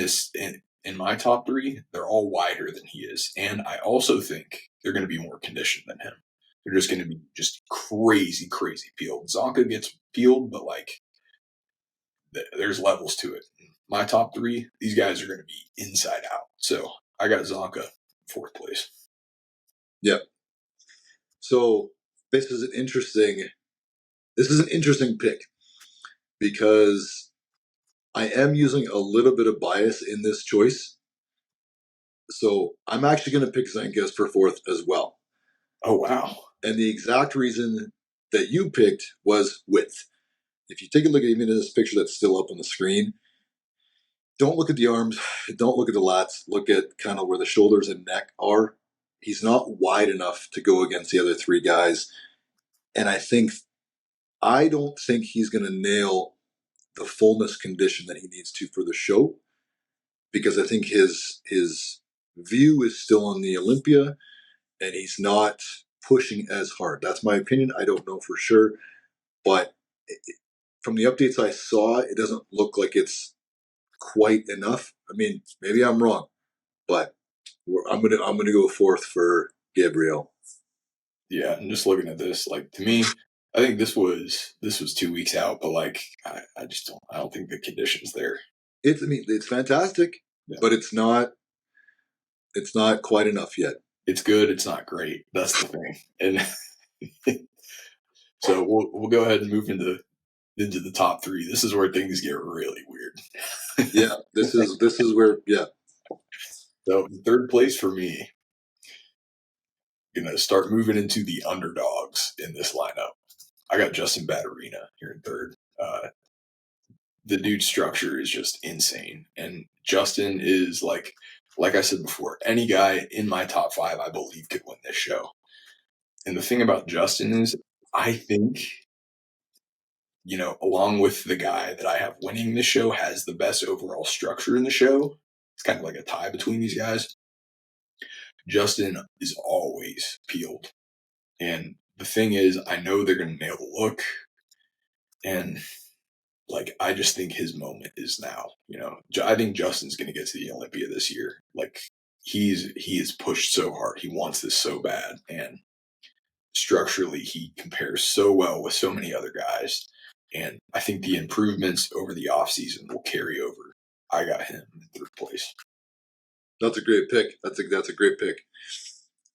my top three, they're all wider than he is. And I also think they're going to be more conditioned than him. They're just going to be just crazy, crazy peeled. Zonka gets peeled, but there's levels to it. My top three, these guys are going to be inside out. So I got Zonka fourth place. Yep. So this is an interesting pick because I am using a little bit of bias in this choice. So I'm actually going to pick Zankas for fourth as well. Oh, wow. And the exact reason that you picked was width. If you take a look at even this picture that's still up on the screen, don't look at the arms, don't look at the lats, look at kind of where the shoulders and neck are. He's not wide enough to go against the other three guys. And I don't think he's going to nail the fullness condition that he needs to for the show, because I think his view is still on the Olympia and he's not pushing as hard. That's my opinion. I don't know for sure, but from the updates I saw, it doesn't look like it's quite enough. I mean, maybe I'm wrong, but I'm gonna go fourth for Gabriel. Yeah, and just looking at this, to me, I think this was 2 weeks out, but I just don't think the condition's there. It's fantastic, but it's not quite enough yet. It's good, it's not great. That's the thing. And so we'll go ahead and move into the top three. This is where things get really weird. Yeah, this is where So third place for me, gonna start moving into the underdogs in this lineup. I got Justin Batterina here in third. The dude's structure is just insane, and Justin is like I said before, any guy in my top five I believe could win this show. And the thing about Justin is, I think along with the guy that I have winning the show, has the best overall structure in the show. It's kind of like a tie between these guys. Justin is always peeled. And the thing is, I know they're going to nail the look. And like, I just think his moment is now. I think Justin's going to get to the Olympia this year. Like, he is pushed so hard. He wants this so bad. And structurally, he compares so well with so many other guys. And I think the improvements over the offseason will carry over. I got him in third place. That's a great pick. That's a great pick.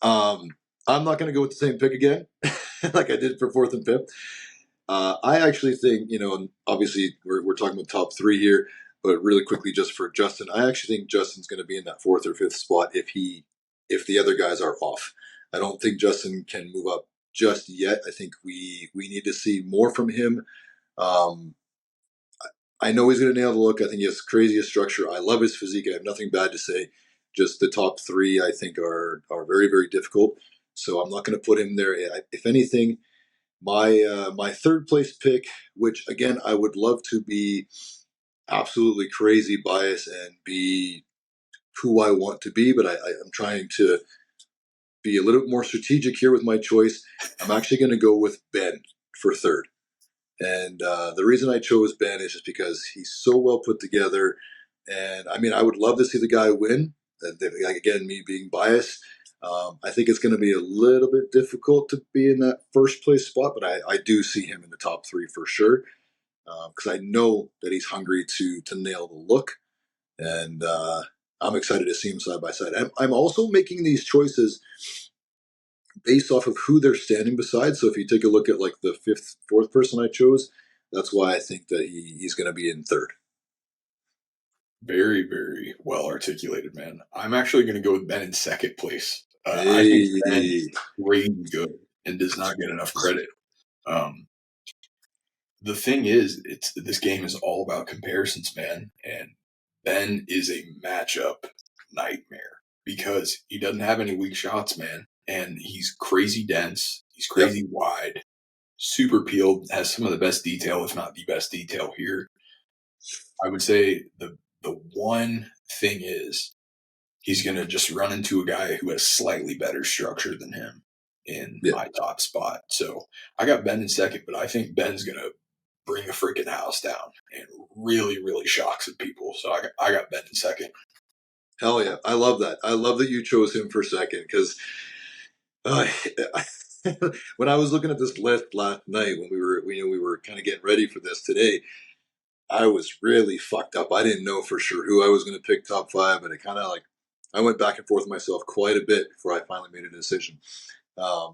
I'm not going to go with the same pick again, like I did for fourth and fifth. I actually think, and obviously we're talking about top three here, but really quickly, just for Justin, I actually think Justin's going to be in that fourth or fifth spot if the other guys are off. I don't think Justin can move up just yet. I think we need to see more from him. I know he's going to nail the look. I think he has the craziest structure. I love his physique. I have nothing bad to say. Just the top three, I think, are very, very difficult. So I'm not going to put him there. If anything, my third place pick, which again I would love to be absolutely crazy biased and be who I want to be, but I'm trying to be a little bit more strategic here with my choice. I'm actually going to go with Ben for third. And the reason I chose Ben is just because he's so well put together. And I mean, I would love to see the guy win. Again, me being biased, I think it's going to be a little bit difficult to be in that first place spot, but I do see him in the top three for sure, because I know that he's hungry to nail the look. And I'm excited to see him side by side. I'm also making these choices based off of who they're standing beside. So if you take a look at like the fourth person I chose, that's why I think that he's going to be in third. Very, very well articulated, man. I'm actually going to go with Ben in second place. Hey. I think Ben is crazy good and does not get enough credit. The thing is, this game is all about comparisons, man. And Ben is a matchup nightmare because he doesn't have any weak shots, man. And he's crazy dense. He's crazy wide, super peeled, has some of the best detail, if not the best detail here. I would say the one thing is he's going to just run into a guy who has slightly better structure than him in my top spot. So I got Ben in second, but I think Ben's going to bring a freaking house down and really, really shock some people. So I got Ben in second. Hell yeah. I love that. I love that you chose him for second because when I was looking at this list last night when we were kind of getting ready for this today, I was really fucked up. I didn't know for sure who I was going to pick top five, but it kind of like I went back and forth with myself quite a bit before I finally made a decision. But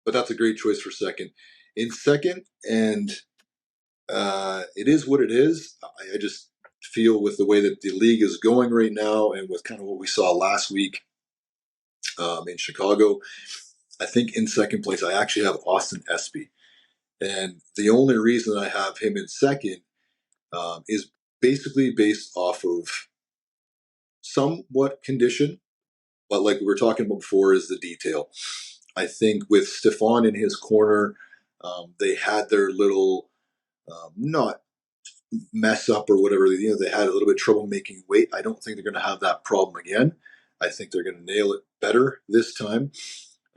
that's a great choice for second. In second, and it is what it is. I just feel with the way that the league is going right now, and with kind of what we saw last week in Chicago, I think in second place I actually have Austin Espy, and the only reason I have him in second is basically based off of somewhat condition, but like we were talking about before, is the detail. I think with Stefan in his corner, they had their little not mess up or whatever. They had a little bit of trouble making weight. I don't think they're going to have that problem again. I think they're going to nail it better this time.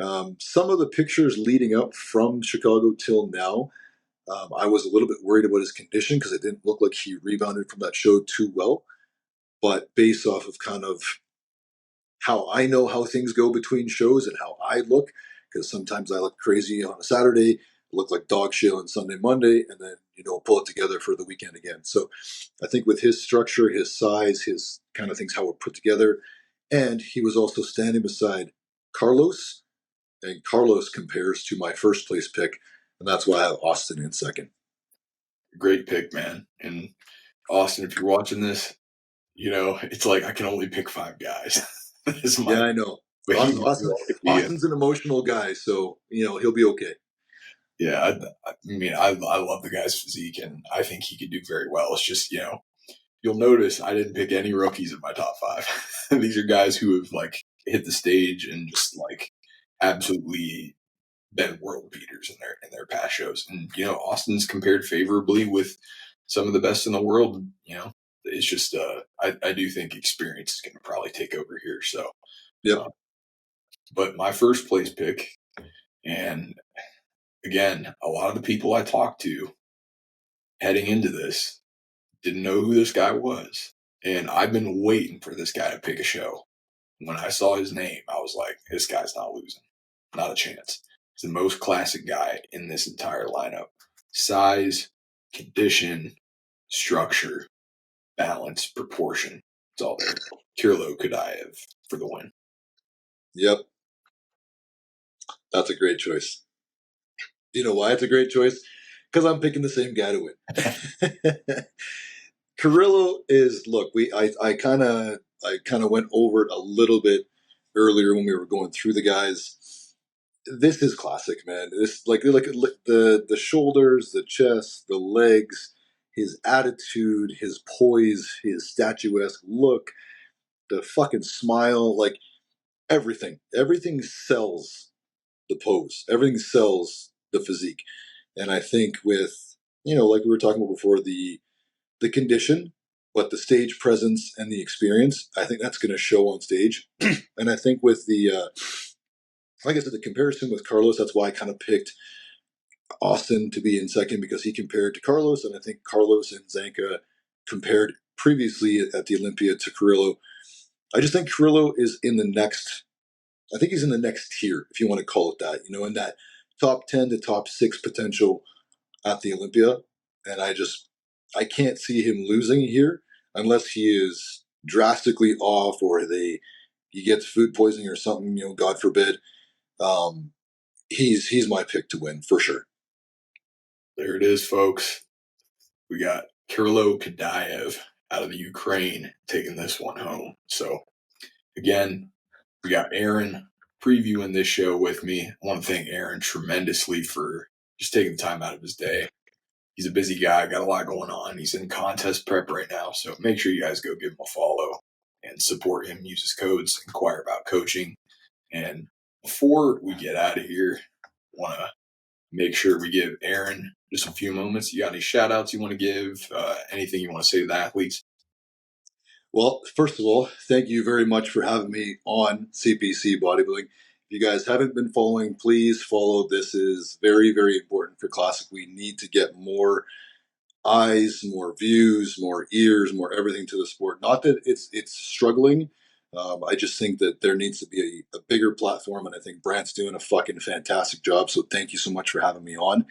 Some of the pictures leading up from Chicago till now, I was a little bit worried about his condition because it didn't look like he rebounded from that show too well. But based off of kind of how I know how things go between shows and how I look, because sometimes I look crazy on a Saturday, look like dog shit on Sunday, Monday, and then, pull it together for the weekend again. So I think with his structure, his size, his kind of things, how we're put together, and he was also standing beside Carlos, and Carlos compares to my first place pick, and that's why I have Austin in second. Great pick, man. And Austin, if you're watching this, it's like I can only pick 5 guys. Yeah, I know. Austin's an emotional guy, so he'll be okay. Yeah, I mean, I love the guy's physique, and I think he could do very well. It's just, you'll notice I didn't pick any rookies in my top 5. These are guys who have like hit the stage and just like absolutely been world beaters in their past shows. And Austin's compared favorably with some of the best in the world. It's just I do think experience is going to probably take over here. So, Yep. But my first place pick, and again, a lot of the people I talked to heading into this didn't know who this guy was, and I've been waiting for this guy to pick a show. When I saw his name, I was like, this guy's not losing. Not a chance. He's the most classic guy in this entire lineup. Size, condition, structure, balance, proportion. It's all there. Kirlo Kudayev for the win. Yep. That's a great choice. Do you know why it's a great choice? Because I'm picking the same guy to win. Carrillo is, look, I kind of went over it a little bit earlier when we were going through the guys. This is classic, man. This like the shoulders, the chest, the legs, his attitude, his poise, his statuesque look, the fucking smile, like everything. Everything sells the pose. Everything sells the physique. And I think with, like we were talking about before, the condition, but the stage presence and the experience, I think that's going to show on stage. And I think with the like I said, the comparison with Carlos, that's why I kind of picked Austin to be in second, because he compared to Carlos, and I think Carlos and Zanka compared previously at the Olympia to Carrillo. I just think Carrillo is in the next, I think he's in the next tier, if you want to call it that, in that top 10 to top 6 potential at the Olympia. And I can't see him losing here unless he is drastically off, or he gets food poisoning or something, God forbid. He's my pick to win for sure. There it is, folks. We got Kirlo Kudayev out of the Ukraine taking this one home. So, again, we got Aaron previewing this show with me. I want to thank Aaron tremendously for just taking the time out of his day. He's a busy guy, got a lot going on. He's in contest prep right now, so make sure you guys go give him a follow and support him. Use his codes, inquire about coaching. And before we get out of here, I want to make sure we give Aaron just a few moments. You got any shout outs you want to give? Anything you want to say to the athletes? Well, first of all, thank you very much for having me on CPC Bodybuilding. If you guys haven't been following, please follow. This is very, very important for Classic. We need to get more eyes, more views, more ears, more everything to the sport. Not that it's struggling. I just think that there needs to be a bigger platform, and I think Brant's doing a fucking fantastic job. So thank you so much for having me on.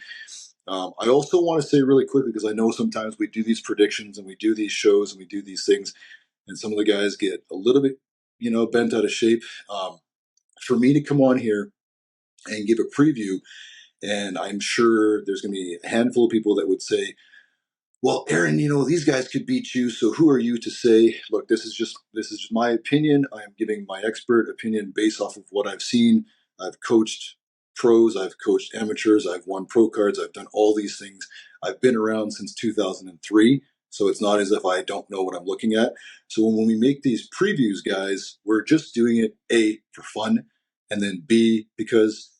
I also want to say really quickly, because I know sometimes we do these predictions and we do these shows and we do these things, and some of the guys get a little bit, bent out of shape. For me to come on here and give a preview, and I'm sure there's going to be a handful of people that would say, well, Aaron, these guys could beat you, so who are you to say? Look, this is just my opinion. I am giving my expert opinion based off of what I've seen. I've coached pros, I've coached amateurs, I've won pro cards, I've done all these things. I've been around since 2003, so it's not as if I don't know what I'm looking at. So when we make these previews, guys, we're just doing it, A, for fun, and then B, because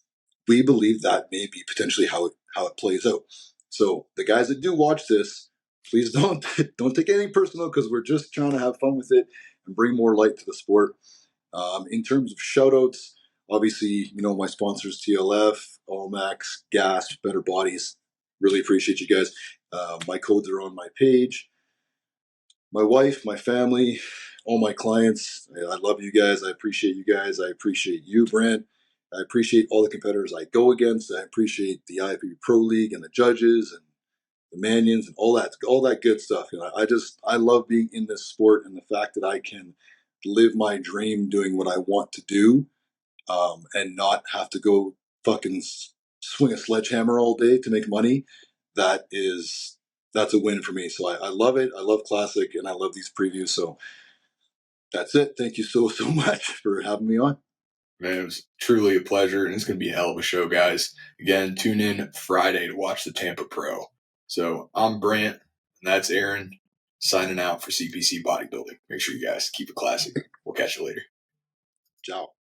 we believe that may be potentially how it plays out. So the guys that do watch this, please don't take anything personal, because we're just trying to have fun with it and bring more light to the sport. In terms of shout outs, obviously, my sponsors, TLF, Allmax, Gas, Better Bodies. Really appreciate you guys. My codes are on my page. My wife, my family, all my clients, I love you guys. I appreciate you guys. I appreciate you, Brent. I appreciate all the competitors I go against. I appreciate the IFBB Pro League and the judges and the Manions and all that good stuff. I love being in this sport, and the fact that I can live my dream doing what I want to do, and not have to go fucking swing a sledgehammer all day to make money. That's a win for me. So I love it. I love Classic, and I love these previews. So that's it. Thank you so much for having me on. Man, it was truly a pleasure, and it's going to be a hell of a show, guys. Again, tune in Friday to watch the Tampa Pro. So I'm Brant, and that's Aaron, signing out for CPC Bodybuilding. Make sure you guys keep it classic. We'll catch you later. Ciao.